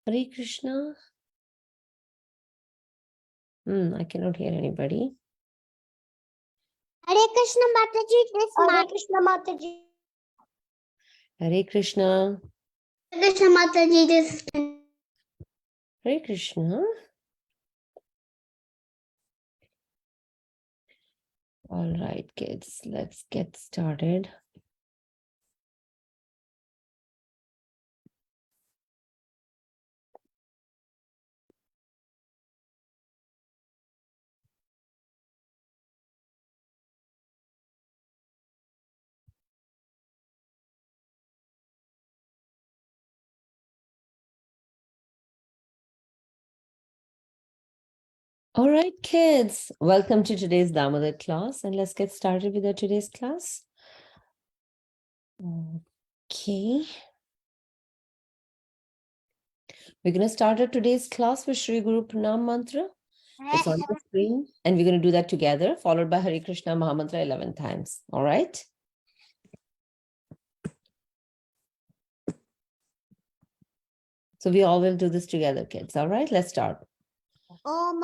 Hare Krishna. I cannot hear anybody. Hare Krishna Mataji. Hare Krishna Mataji. Hare Krishna. Hare Krishna Mataji. Hare Krishna. All right, kids, let's get started. All right, kids, welcome to today's Damodar class, and let's get started with our today's class. Okay. We're going to start our today's class with Shri Guru Pranam Mantra. It's on the screen, and we're going to do that together, followed by Hare Krishna Mahamantra 11 times. All right? So we all will do this together, kids. All right, let's start. Om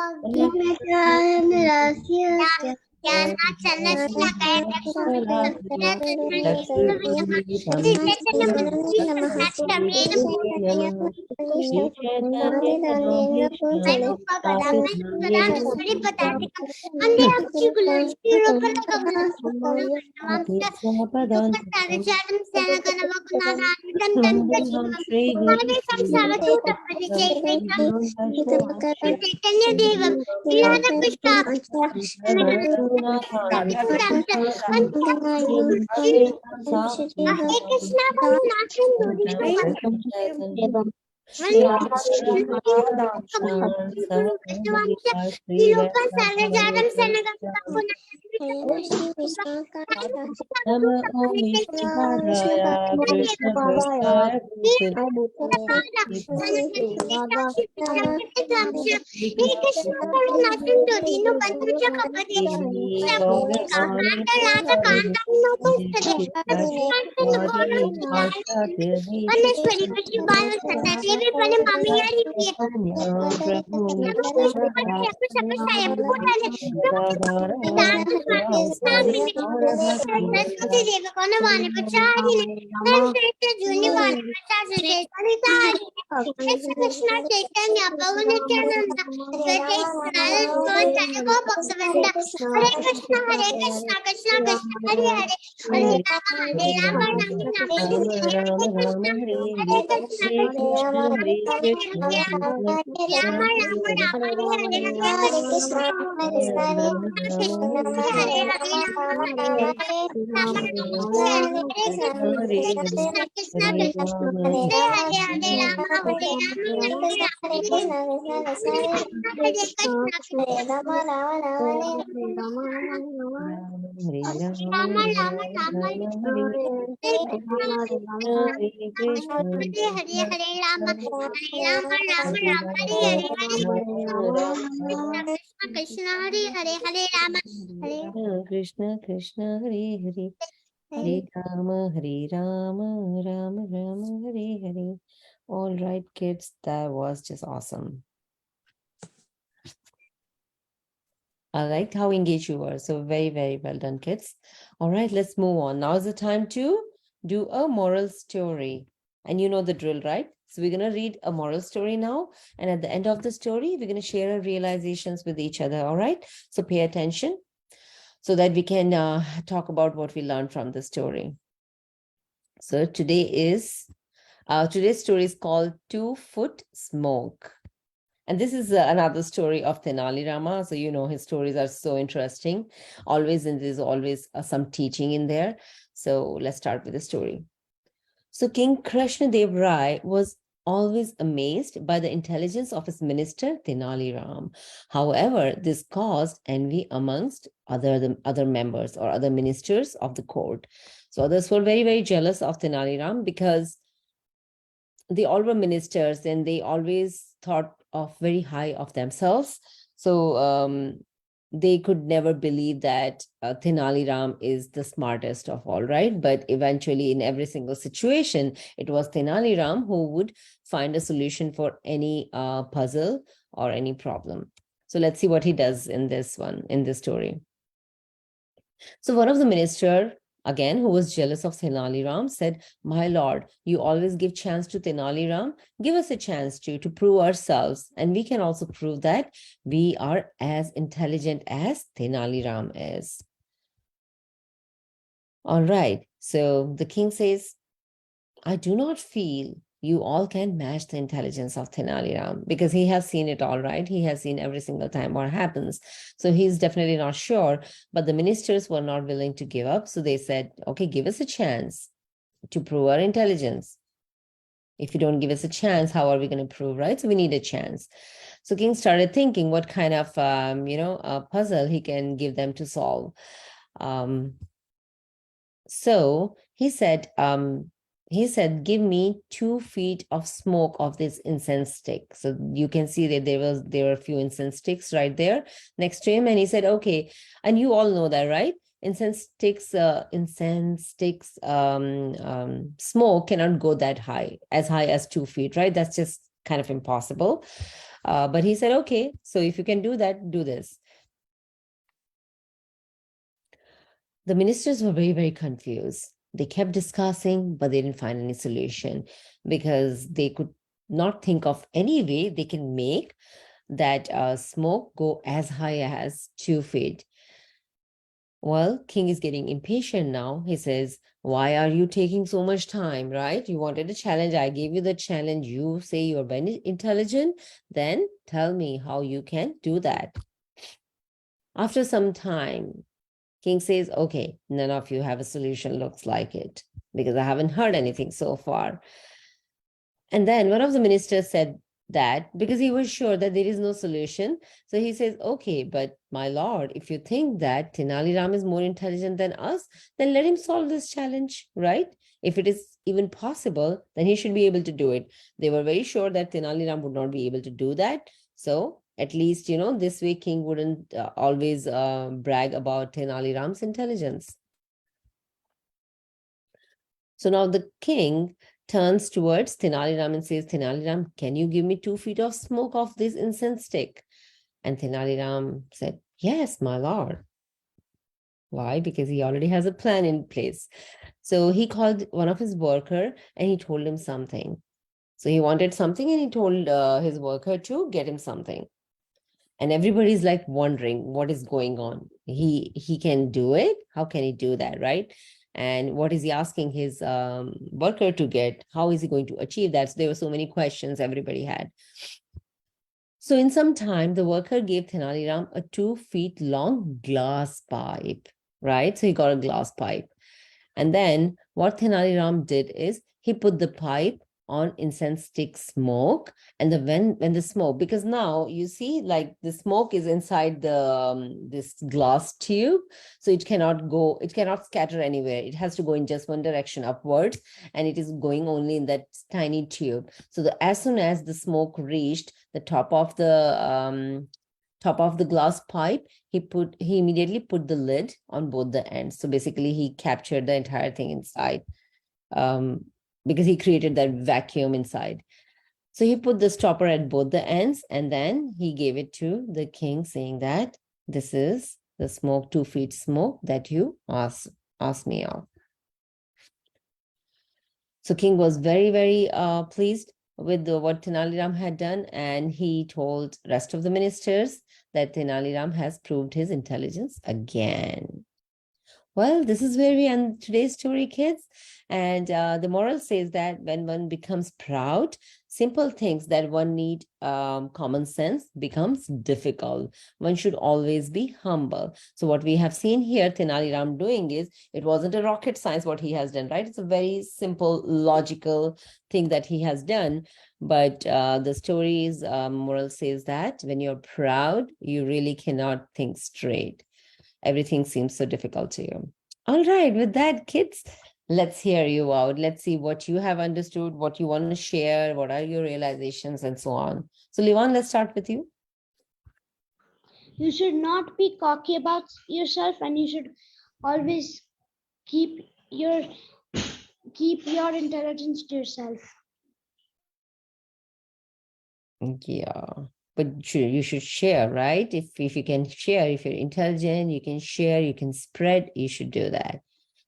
Nama Om Vishnu Padaya Krishna Prasthaya Bhutale Aneshwari, Pati Bala Sata, Devi Pane Mami Yari Piya. Prabhu Namaste, Shivati, Nityananda Yapu Sapa Saya, Putale. Gadadhara Dana Swami, Sari Nami, Gaura Saraswati Devi, Kona Vani, Pachari, Saraswati Juni Vani, Pachari, Sanitari. Krishna Chaitanya, Prabhu Nityananda, Swati, Nara, Swan, Talibo, Bhaktavinda. Hare Krishna, Krishna Krishna, Hare Hare, Hare Rama, Rama, Rama, Rama Hare Rama Rama Hare Hare Hare Krishna, Hare Krishna Hare Krishna Krishna Krishna Rama, Hare Rama, Hare Rama, Hare Hare, Hare Krishna. Rama Rama Krishna Rama Hare Hare Hare Hare, Hare Rama, Hare Hare Hare, Rama Krishna Rama, Rama Hare Rama Hare, Krishna Hare Hare Hare Krishna, Krishna Hare Krishna, Rama Hare Hare Hare, Hare Rama Rama, Hare Rama, Rama Hare Rama Hare, Hare Krishna, Hare Krishna, Rama Hare Rama, Rama Rama, Rama Rama, Rama Hare Hare Hare Krishna, Hare Krishna Hare Hare, Krishna Hare Rama, Hare Rama, Rama Hare Rama, Hare Rama Hare, Hare Rama Krishna, Rama Krishna Krishna, Hare Hare, Hare Rama, Hare Krishna Krishna Hare Hare Hare Rama Rama Rama Hare Hare. All right, kids, that was just awesome. I liked how engaged you were. So very, very well done, kids. All right, let's move on. Now is the time to do a moral story. And you know the drill, right? So we're going to read a moral story now. And at the end of the story, we're going to share our realizations with each other. All right. So pay attention so that we can talk about what we learned from the story. So today's story is called 2-Foot Smoke. And this is another story of Tenali Rama. So, you know, his stories are so interesting. Always, and there's always some teaching in there. So let's start with the story. So King Krishna Dev Rai was always amazed by the intelligence of his minister, Tenali Ram. However, this caused envy amongst other members or other ministers of the court. So others were very, very jealous of Tenali Ram because they all were ministers and they always thought of very high of themselves. So they could never believe that Tenali Ram is the smartest of all, right? But eventually, in every single situation, it was Tenali Ram who would find a solution for any puzzle or any problem. So let's see what he does in this story. So one of the minister, again, who was jealous of Tenali Ram, said, "My lord, you always give chance to Tenali Ram. Give us a chance to prove ourselves, and we can also prove that we are as intelligent as Tenali Ram is." All right. So the king says, "I do not feel you all can match the intelligence of Tenali Ram," because he has seen it all, right? He has seen every single time what happens. So he's definitely not sure, but the ministers were not willing to give up. So they said, "Okay, give us a chance to prove our intelligence. If you don't give us a chance, how are we going to prove, right? So we need a chance." So king started thinking what kind of, a puzzle he can give them to solve. So he said, "Give me 2 feet of smoke of this incense stick." So you can see that there were a few incense sticks right there next to him. And he said, "Okay," and you all know that, right? Incense sticks, smoke cannot go that high as 2 feet, right? That's just kind of impossible. But he said, "Okay, so if you can do that, do this." The ministers were very, very confused. They kept discussing, but they didn't find any solution because they could not think of any way they can make that smoke go as high as 2 feet. Well, king is getting impatient now. He says, "Why are you taking so much time, right? You wanted a challenge. I gave you the challenge. You say you're very intelligent. Then tell me how you can do that." After some time, king says, "Okay, none of you have a solution, looks like it, because I haven't heard anything so far." And then one of the ministers said, that, because he was sure that there is no solution. So he says, okay, but my lord, if you think that Tenali Ram is more intelligent than us, then let him solve this challenge, right? If it is even possible, then he should be able to do it. They were very sure that Tenali Ram would not be able to do that. So at least, this way king wouldn't always brag about Tenali Ram's intelligence. So now the king turns towards Tenali Ram and says, Tenali Ram, can you give me 2 feet of smoke off this incense stick? And Tenali Ram said, yes, my lord. Why? Because he already has a plan in place. So he called one of his worker and he told him something. So he wanted something and he told his worker to get him something. And everybody's like wondering what is going on. He can do it. How can he do that, right? And what is he asking his worker to get? How is he going to achieve that? So there were so many questions everybody had. So in some time, the worker gave Tenali Ram a 2 feet long glass pipe, right? So he got a glass pipe. And then what Tenali Ram did is he put the pipe on incense stick smoke, and when the smoke, because now you see like the smoke is inside the this glass tube, so it cannot scatter anywhere. It has to go in just one direction upwards, and it is going only in that tiny tube. So as soon as the smoke reached the top of the glass pipe, he immediately put the lid on both the ends. So basically he captured the entire thing inside, because he created that vacuum inside. So he put the stopper at both the ends, and then he gave it to the king, saying that this is the smoke, 2 feet smoke that you asked me of. So king was very, very pleased with what Tenali Ram had done, and he told rest of the ministers that Tenali Ram has proved his intelligence again. Well, this is where we end today's story, kids. And the moral says that when one becomes proud, simple things that one need common sense becomes difficult. One should always be humble. So what we have seen here, Tenali Ram doing is, it wasn't a rocket science what he has done, right? It's a very simple, logical thing that he has done. But the story's moral says that when you're proud, you really cannot think straight. Everything seems so difficult to you. All right, with that, kids, let's hear you out. Let's see what you have understood, what you want to share, what are your realizations, and so on. So, Livan, let's start with you. You should not be cocky about yourself, and you should always keep your intelligence to yourself. Yeah, but you should share, right? If you can share, if you're intelligent, you can share, you can spread, you should do that.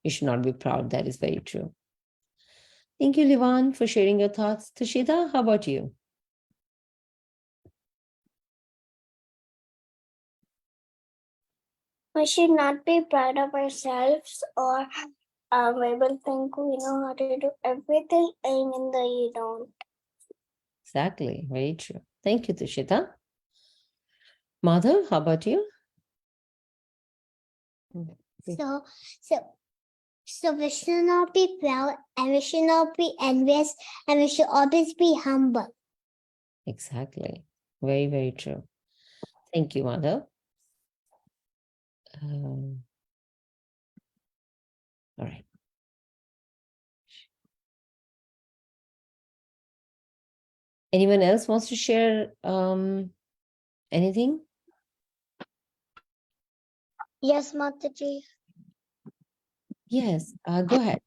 You should not be proud. That is very true. Thank you, Livan, for sharing your thoughts. Tushita, how about you? We should not be proud of ourselves, or we will think we know how to do everything, even though you don't. Exactly, very true. Thank you, Tushita. Madhav, how about you? So, so we should not be proud, and we should not be envious, and we should always be humble. Exactly. Very, very true. Thank you, Madhav. All right. Anyone else wants to share anything? Yes, Mataji. Yes, go ahead.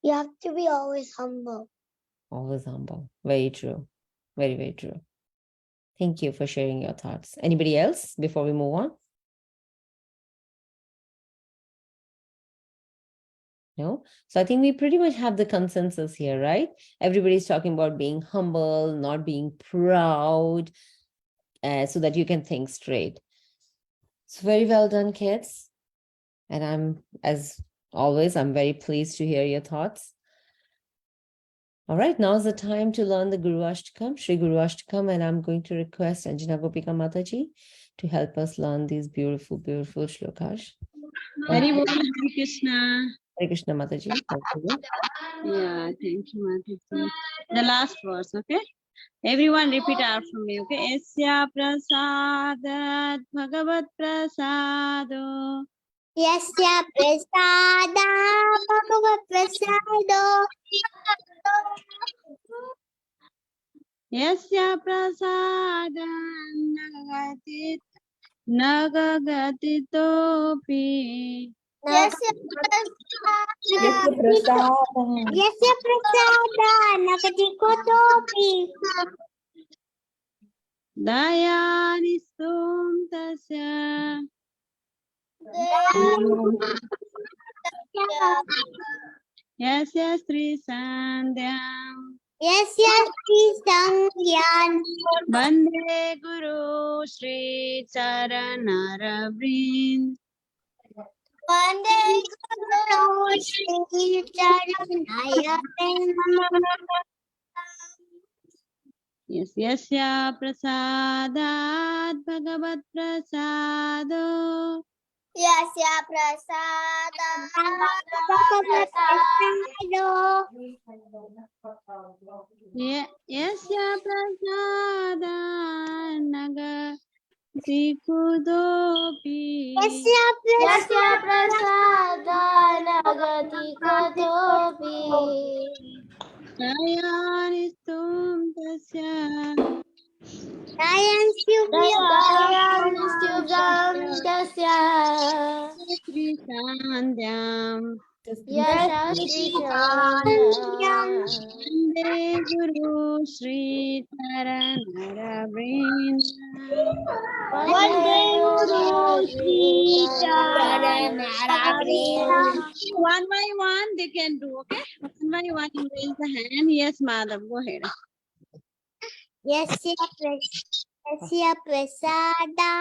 You have to be always humble. Always humble. Very true. Very, very true. Thank you for sharing your thoughts. Anybody else before we move on? No? So I think we pretty much have the consensus here, right? Everybody's talking about being humble, not being proud, so that you can think straight. So very well done, kids. And as always, I'm very pleased to hear your thoughts. All right, now's the time to learn the Guru Ashtakam, Shri Guru Ashtakam, and I'm going to request Anjana Gopika Mataji to help us learn these beautiful, beautiful shlokas. Hari Bol, Hare Krishna. Hare Krishna Mataji. Yeah, thank you, Mataji. The last verse, okay? Everyone repeat after me, okay? Esya prasadat bhagavat prasado. Yasya prasada bhagavat prasado. Yasya prasadan nagagatitopi. Yasya Yasya prasada. prasadam. Yasya prasada nakatikotopi. Dayanistum tasya. Yasya Sri Sandhyam Yasya Sri Sangyan Bande Guru Sri Charanaravind. Vande Guru Shri Charanaya. Yes, Yasya Prasadat Bhagavat Prasado. Yasya prasada bhagavat prasado. Yasya Prasadat Nagatikhudopi. Yasya prasada nagati kotopi Dayanistum tasya. Dayan dayan Syuvyam nistyubdam tasya Sri Sandhyam yashasri Sangyan chandam Vande Guru Sri Charanaravind. Vande Guru Shri Charanaravind. One by one they can do, okay? One by one you raise the hand. Yes, madam, go ahead. Yasya prasada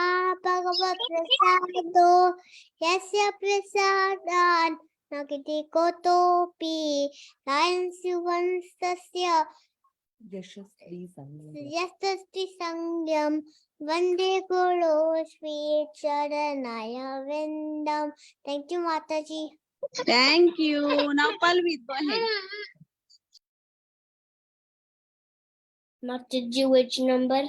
bhagavat prasado. Yasya prasada nagati kotopi. Dayan Syuvyam tasya Yashasvi Sangam. Yasya Sangyam Vande Guru Shri Charanaya Vindam. Thank you, Mataji. Thank you. Now Palvit, go ahead. Mataji, which number?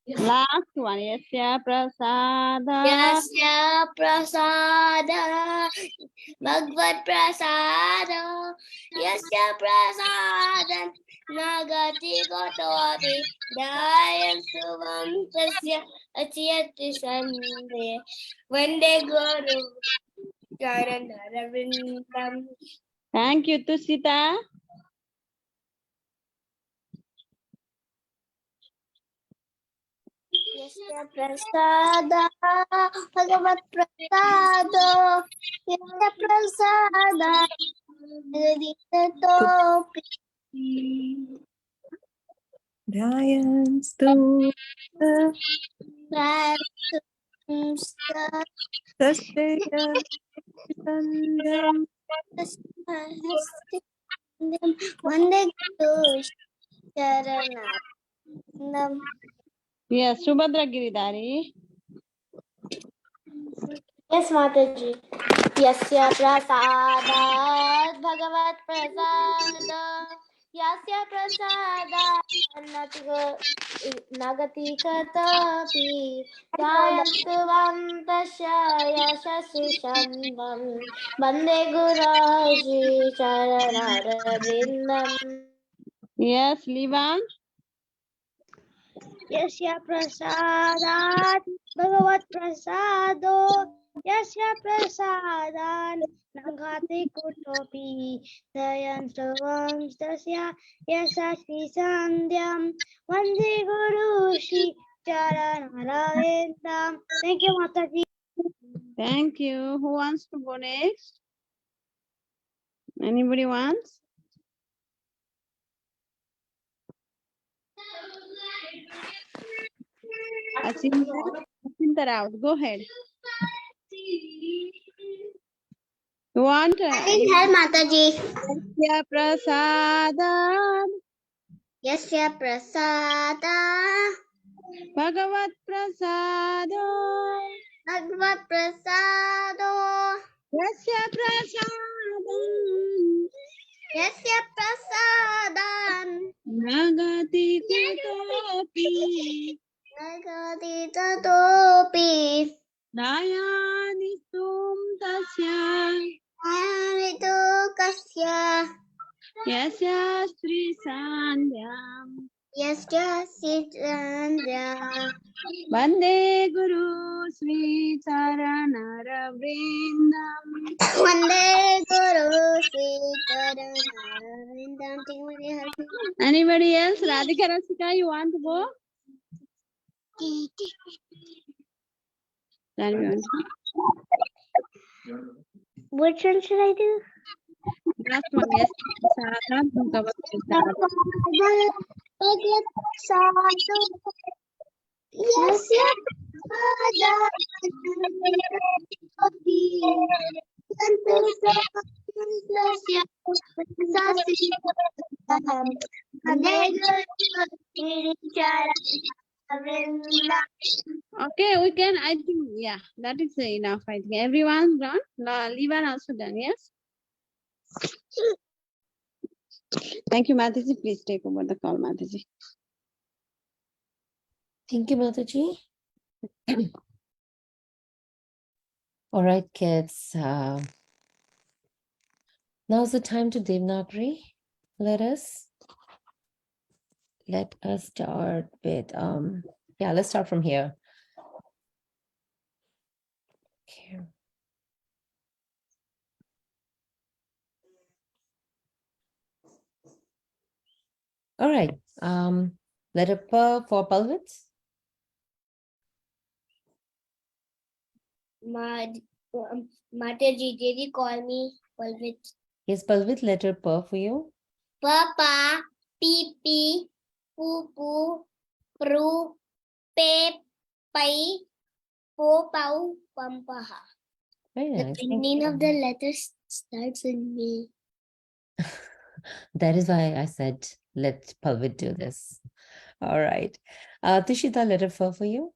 Last one. Yasya prasada. Yasya prasada Bhagavad prasada Yasya prasada Nagati kotopi Dayan suvam tasya Achiyati sande Vande Guru Charanarvindam. Thank you, Tusita. Yasya prasada Bhagavat prasado Yasya prasada Nagati Dayan stu Sastya Sandam. Vande Guru Charanam. Yes, Subhadra Giridhari. Yes, Mataji. Yasya prasadat Bhagavat prasada Yasya prasada Nagati katapi Dayantu vam tasya Yashasri chandam Bande Guraji Charanarvindam. Yes, Livan. Yasya prasadat Bhagavat prasado Yasya prasadan Nagati kutopi Dayan savam tasya Yasasya sandhyam Vande Guru Shri Charanarvindam. Thank you, Mataji. Thank you. Who wants to go next? Anybody wants? Achinta Raut, go ahead. You want? I need help, Mataji. Yasya prasadam Yasya prasada Bhagavat prasado. Bhagavat prasado Yasya prasadam Yasya prasadan Nagati is Dayanistum tasya Ayanitu kasya yasya sri sandhyam Yasya Sitrandya Vande Guru Sri Charanara Vrindam. Vande Guru Sri Charanarvindam. Anybody else? Radhika Rasika, you want to go? Then Which one should I do? last one, yes. Sadha Yes, yes. Okay, we can, I think, yeah, that is enough. I think everyone's done. Levan also done, yes? Thank you, Mataji. Please take over the call, Mataji. Thank you, Mataji. All right, kids. Now's the time to Devanagari. Let us start with let's start from here. Okay. All right. Letter P for Palvit. Mataji, did you call me? Palvit. Yes, Palvit, letter P for you. Papa, pee pee, poo poo, pru, pe, pai, po, pau, pampaha. Very The nice. Thank beginning you. of the letters starts with me. That is why I said let Palvit do this. All right. Tishita, letter F for you.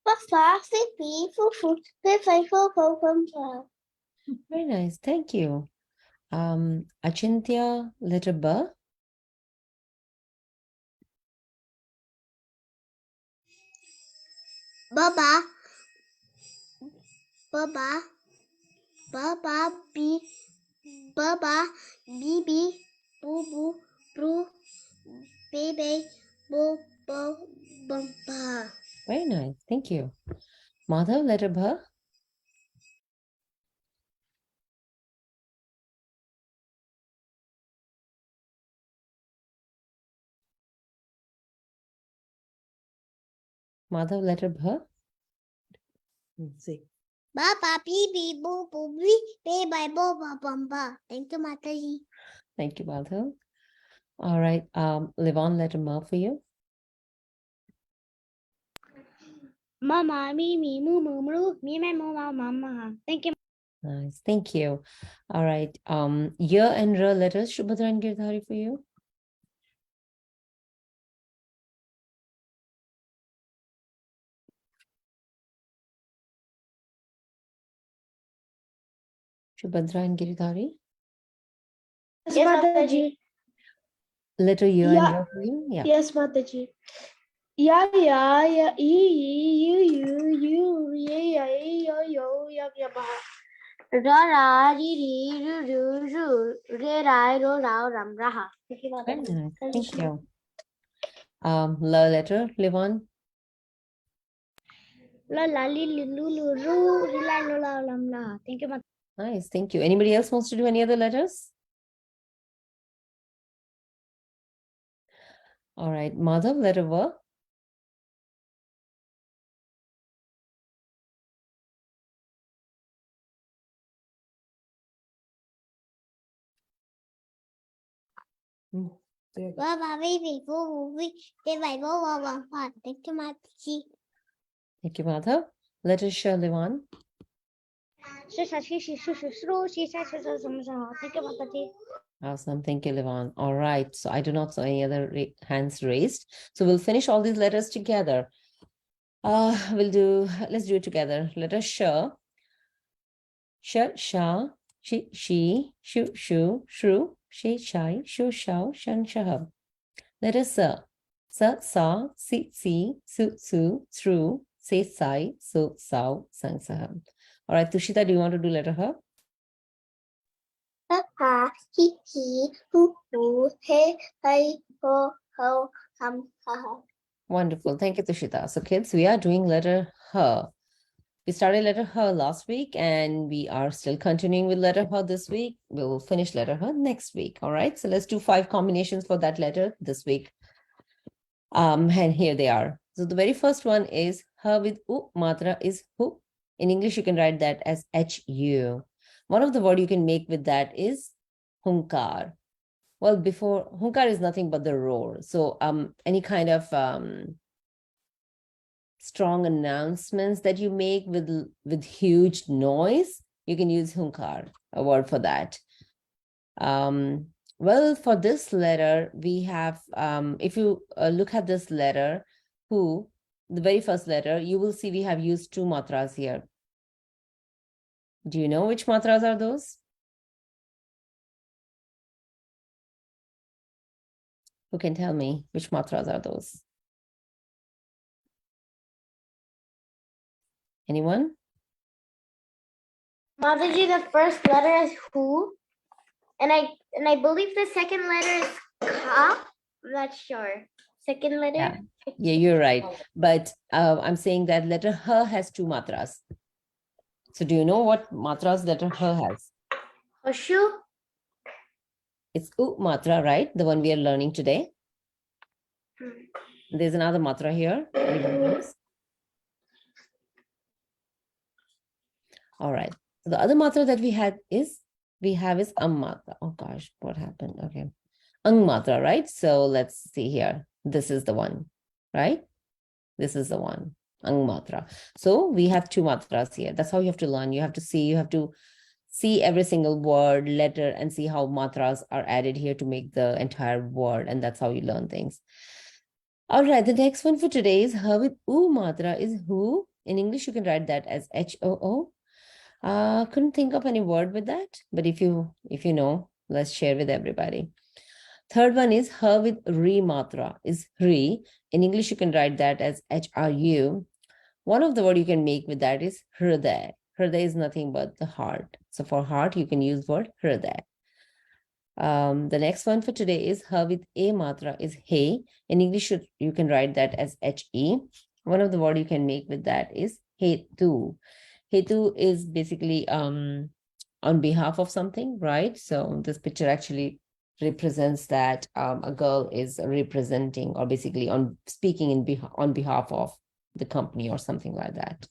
Papa, pee pee, poo poo, pe, pai, po, pau, pampaha. Very nice. Thank you. Achintya, letter B. Baba, Baba, Baba, bee, Baba, bibi, boo boo, bru, baby, bo, bo, bumpa. Very nice. Thank you. Madhav, letter B. Madhav, letter B. See. Baba, bibi, boo boo, bee, baby, bo, bo, bumpa. Thank you, Mataji. Thank you, Madhav. All right. Levon, letter M for you. Mama, me, moo, moo, moo, me, moo, mama. Thank you. Nice. Thank you. All right. Y and R letters, Shubhadra and Girdhari for you. Shubhadra and Girdhari. Yes, Mataji. Letter U and Yeah. R for you. Yeah. Yes, Mataji. Ya, you, ya, yo, ya, Ra, ra, ri, ru, re, ra, ro, ram, raha. Thank you, Very Mataji. nice. Thank you. L letter, Levon. La, li, lu, ru, la, lam, la. Thank you, Mataji. Nice. Thank you. Anybody else wants to do any other letters? All right. Madhav, letter V. Baba, baby, boo, boo, bee, baby, bo, bo, bumpa. Thank you, Mataji. Thank you, Madhav. Letter Sh, Levon. Thank you, Mataji. Awesome. Thank you, Levon. All right. So I do not see any other hands raised. So we'll finish all these letters together. Let's do it together. Letter Sh. Sh, sha, she, shu, shru, she, shai, shu, shao, shan, shahab. Letter S. Sa, sa, si, su, su, se, sai, so, sao, sang, saha. All right, Tushita, do you want to do letter H? Ha, ha, he, hu, he, ho, hum, ha, ha. Wonderful. Thank you, Tushita. So kids, we are doing letter H. We started letter H last week and we are still continuing with letter H this week. We will finish letter H next week. All right. So let's do 5 combinations for that letter this week. And here they are. So the very first one is H with U matra is hu. In English, you can write that as HU. One of the word you can make with that is hunkar. Well, before hunkar is nothing but the roar. So any kind of strong announcements that you make with huge noise, you can use hunkar, a word for that. Well, for this letter, we have, if you look at this letter, who, the very first letter, you will see we have used 2 matras here. Do you know which matras are those? Who can tell me which matras are those? Anyone? Mataji, the first letter is who, and I believe the second letter is ka. I'm not sure. Second letter. Yeah, you're right. But I'm saying that letter H has 2 matras. So do you know what matras letter H has? Hoshu. It's U matra, right? The one we are learning today. There's another matra here. Anybody knows? All right. So the other matra that we have is matra. Oh gosh, what happened? Okay. Ang matra, right? So let's see here. This is the one, right? This is the one. Ang matra. So we have 2 matras here. That's how you have to learn. You have to see every single word, letter, and see how matras are added here to make the entire word. And that's how you learn things. All right, the next one for today is H with U matra is who. In English, you can write that as HOO. Couldn't think of any word with that, but if you know, let's share with everybody. Third one is H with Ri matra is Hri. In English, you can write that as HRU. One of the word you can make with that is Hriday. Hriday is nothing but the heart. So for heart, you can use word Hriday. The next one for today is H with A matra is He. In English, you can write that as HE. One of the word you can make with that is Hetu. Hetu is basically on behalf of something, right? So this picture actually represents that a girl is representing or basically speaking on behalf of the company or something like that.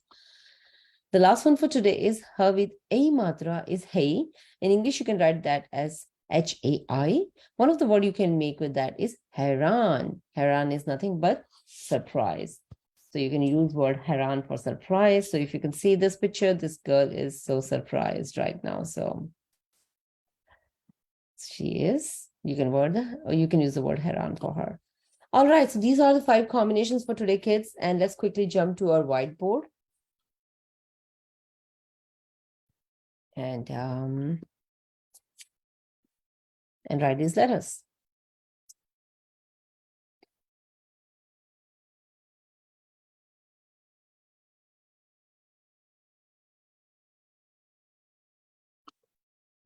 The last one for today is H with A matra is Hey. In English, you can write that as HAI. One of the word you can make with that is Heran. Heran is nothing but surprise. So you can use word Heran for surprise. So if you can see this picture, this girl is so surprised right now. So she is, you can use the word Heran for her. All right, so these are the 5 combinations for today, kids. And let's quickly jump to our whiteboard. And write these letters.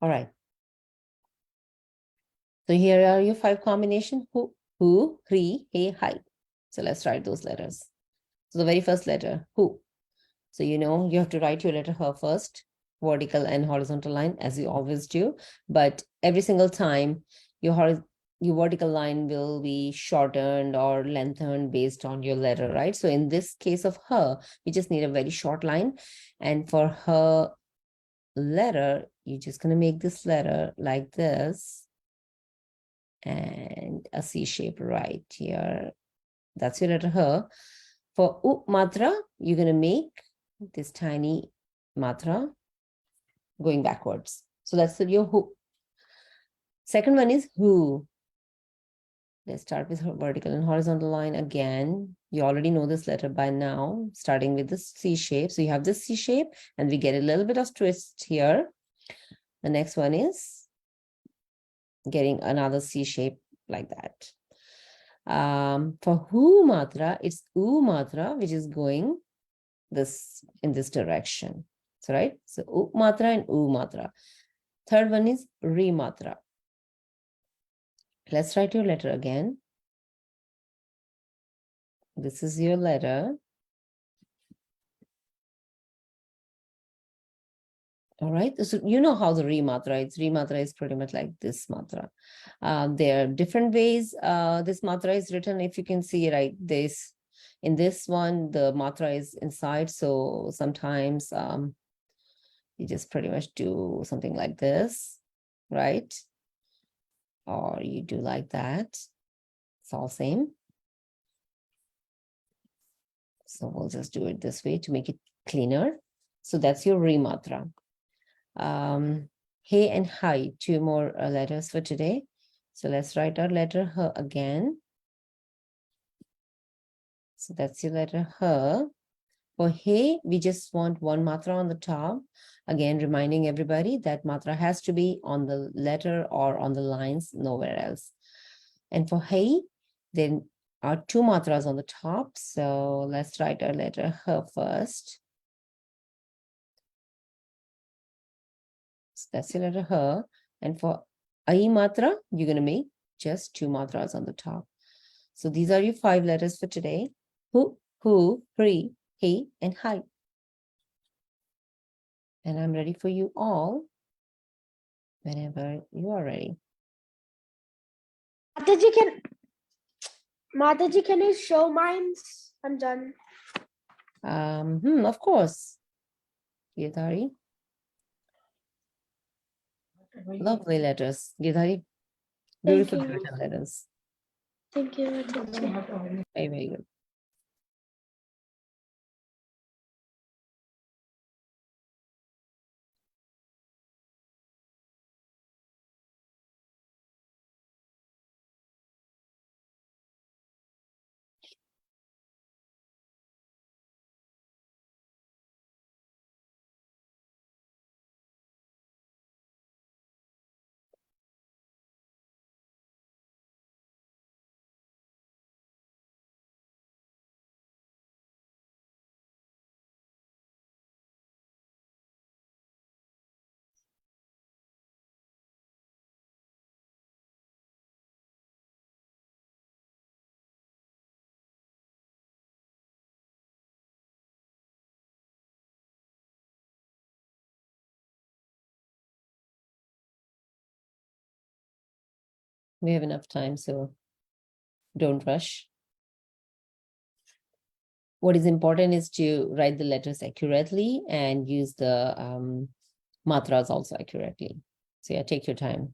All right. So here are your 5 combinations: who, hri, he, hi. So let's write those letters. So the very first letter, who. So you have to write your letter H first, vertical and horizontal line, as you always do. But every single time, your vertical line will be shortened or lengthened based on your letter, right? So in this case of H, we just need a very short line. And for her letter, you're just going to make this letter like this. And a C shape right here. That's your letter H. For U matra, you're going to make this tiny matra going backwards. So that's your who. Second one is who. Let's start with her vertical and horizontal line again. You already know this letter by now, starting with this C shape. So you have this C shape and we get a little bit of twist here. The next one is getting another C shape like that. For hu matra, it's u matra, which is going in this direction. So, right? So, u matra and u matra. Third one is re matra. Let's write your letter again. This is your letter. All right. So you know how the re matra is. Re matra is pretty much like this matra. There are different ways this matra is written. If you can see, right, in this one, the matra is inside. So sometimes you just pretty much do something like this, right? Or you do like that. It's all same. So we'll just do it this way to make it cleaner. So that's your re matra. Hey and hi, two more letters for today. So let's write our letter H again. So that's your letter H. For hey, we just want one matra on the top. Again, reminding everybody that matra has to be on the letter or on the lines, nowhere else. And for hey, then are two matras on the top. So let's write our letter H first. So that's your letter H. And for ai matra, you're going to make just two matras on the top. So these are your 5 letters for today. Who, pre, he, and hi. And I'm ready for you all whenever you are ready. Mataji, can you show mines? I'm done. Of course. Girdhari. Lovely letters. Girdhari. Beautiful Thank you. written letters. Thank you, Mataji. Very, very good. We have enough time, so don't rush. What is important is to write the letters accurately and use the matras also accurately. So yeah, take your time.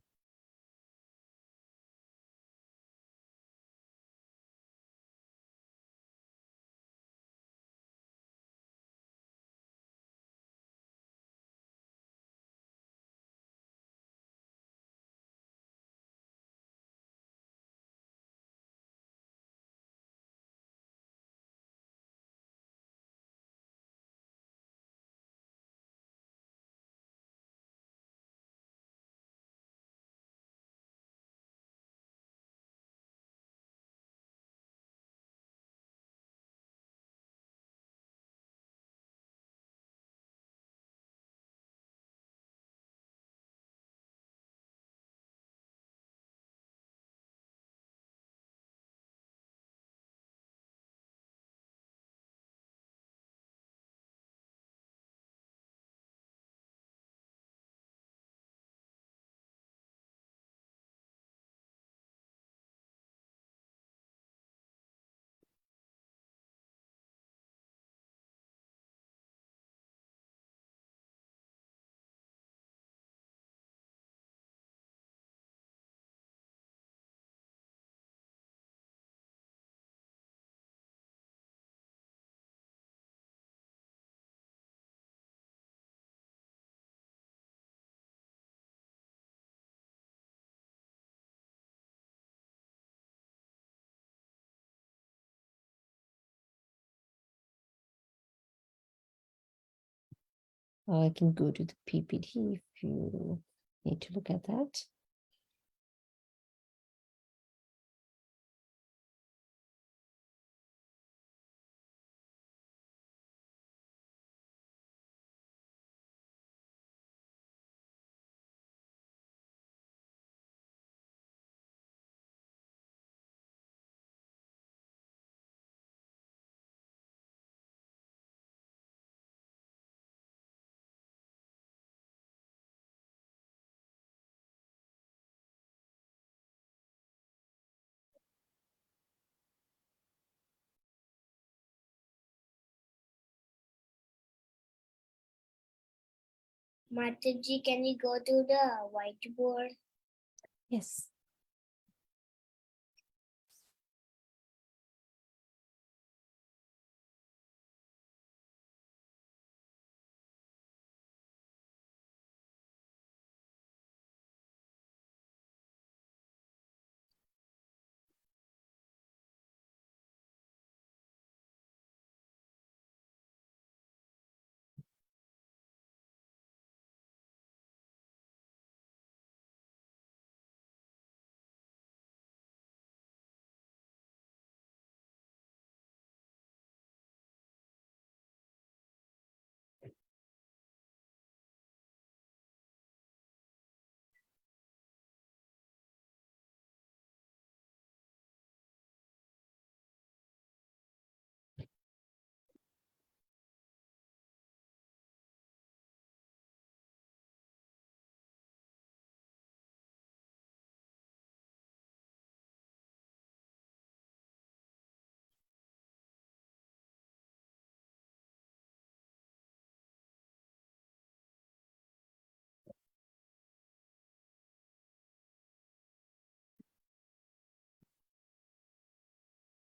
I can go to the PPT if you need to look at that. Mataji, can you go to the whiteboard? Yes.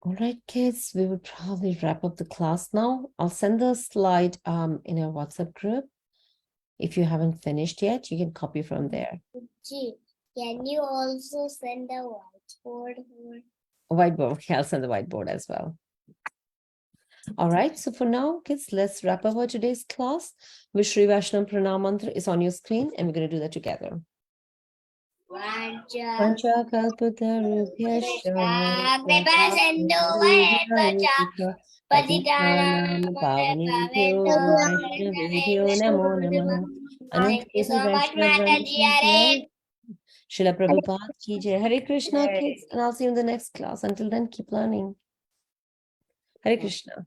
All right, kids, we would probably wrap up the class now. I'll send the slide in our WhatsApp group. If you haven't finished yet, you can copy from there. Gee, can you also send a whiteboard? Whiteboard. Okay, I'll send the whiteboard as well. All right, so for now, kids, let's wrap up our today's class. Vishri Vaishnav Pranam Mantra is on your screen, and we're going to do that together. Panchakalpatarubhyascha Patitanam Pavanebhyo Vaishnavebhyo Namo Namaha. Thank you so much, Mataji. Srila Prabhupada ki jai. Hare Krishna, kids, and I'll see you in the next class. Until then, keep learning. Hare Krishna.